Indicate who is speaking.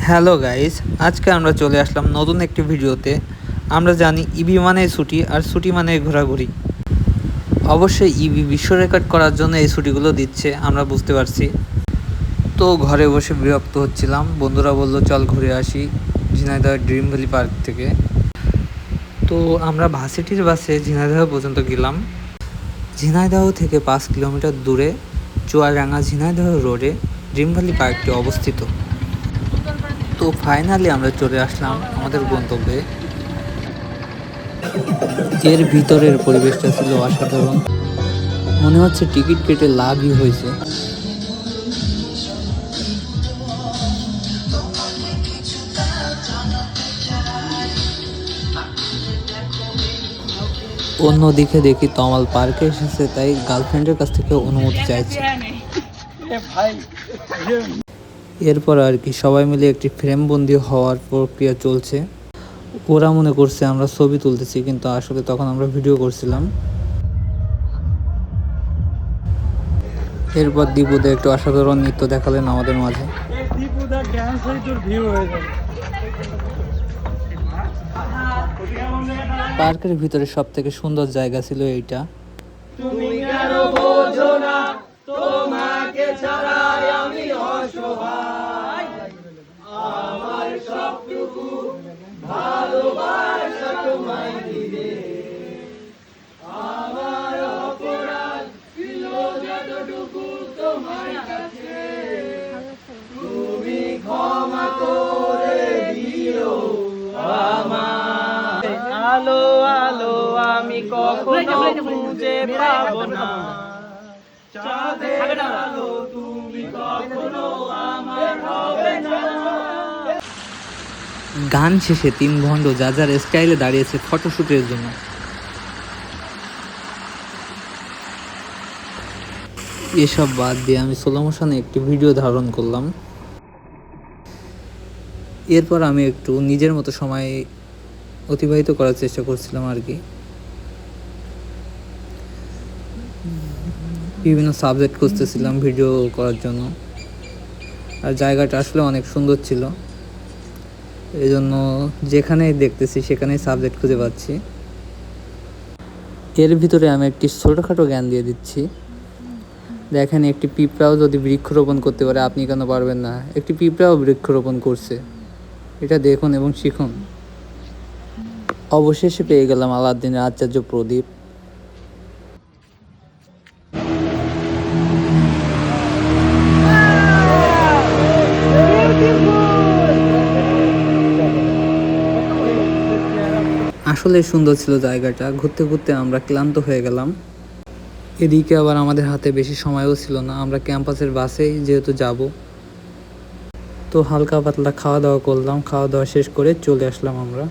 Speaker 1: Hello guys, আজকে আমরা চলে আসলাম নতুন একটি ভিডিওতে। আমরা জানি ইবি মানে ছুটি আর ছুটি মানে ঘোরাঘুরি। অবশ্যই ইবি বিশ্ব রেকর্ড করার জন্য এই ছুটিগুলো দিচ্ছে, আমরা বুঝতে পারছি। তো ঘরে বসে বিরক্ত হচ্ছিলাম, বন্ধুরা বলল চল ঘুরে আসি ঝিনাইদহ ড্রিম ভ্যালি পার্ক থেকে। তো আমরা ভার্সিটির বাসে ঝিনাইদহ পর্যন্ত গেলাম। ঝিনাইদহ থেকে 5 কিলোমিটার দূরে চুয়াডাঙ্গা ঝিনাইদহ রোডে ড্রিম ভ্যালি পার্কটি অবস্থিত। তো ফাইনালি আমরা চলে আসলাম আমাদের গন্তব্যে। এর ভিতরের পরিবেশটা ছিল অসাধারণ, মনে হচ্ছে টিকিট কেটে লাভই হয়েছে। অন্যদিকে দেখি তমাল পার্কে এসেছে, তাই গার্লফ্রেন্ডের কাছ থেকে অনুমতি চাইছে। এরপর আর কি সবাই মিলে একটি ফ্রেম বন্দি হওয়ার প্রক্রিয়া চলছে। ওরা মনে করছে আমরা ছবি তুলতেছি, কিন্তু আসলে তখন আমরা ভিডিও করছিলাম। এরপর দীপুদা একটু অসাধারণ নৃত্য দেখালেন আমাদের মাঝে। পার্কের ভিতরে সব থেকে সুন্দর জায়গা ছিল এইটা।
Speaker 2: আলো আলো আমি কখনো খুঁজে পাবো না, চাঁদের আলো তুমি কখনো আমার হবে না।
Speaker 1: গান শেষে 3 ভণ্ড যার যার স্টাইলে দাঁড়িয়েছে ফটোশুটের জন্য। এসব বাদ দিয়ে আমি স্লো মোশনে একটি ভিডিও ধারণ করলাম। এরপর আমি একটু নিজের মতো সময় অতিবাহিত করার চেষ্টা করছিলাম আর কি। বিভিন্ন সাবজেক্ট খুঁজতেছিলাম ভিডিও করার জন্য, আর জায়গাটা আসলে অনেক সুন্দর ছিল, এই জন্য যেখানেই দেখতেছি সেখানেই সাবজেক্ট খুঁজে পাচ্ছি। এর ভিতরে আমি একটি ছোটোখাটো জ্ঞান দিয়ে দিচ্ছি। দেখেন, একটি পিঁপড়াও যদি বৃক্ষরোপণ করতে পারে, আপনি কেন পারবেন না? একটি পিঁপড়াও বৃক্ষরোপণ করছে, এটা দেখুন এবং শিখুন। অবশেষে পেয়ে গেলাম আলাউদ্দিনের আচার্য প্রদীপ। আসলে সুন্দর ছিল জায়গাটা। ঘুরতে ঘুরতে আমরা ক্লান্ত হয়ে গেলাম। এদিকে আবার আমাদের হাতে বেশি সময়ও ছিল না, আমরা ক্যাম্পাসের বাসেই যেহেতু যাব, তো হালকা পাতলা খাওয়া দাওয়া করলাম। খাওয়া দাওয়া শেষ করে চলে আসলাম আমরা।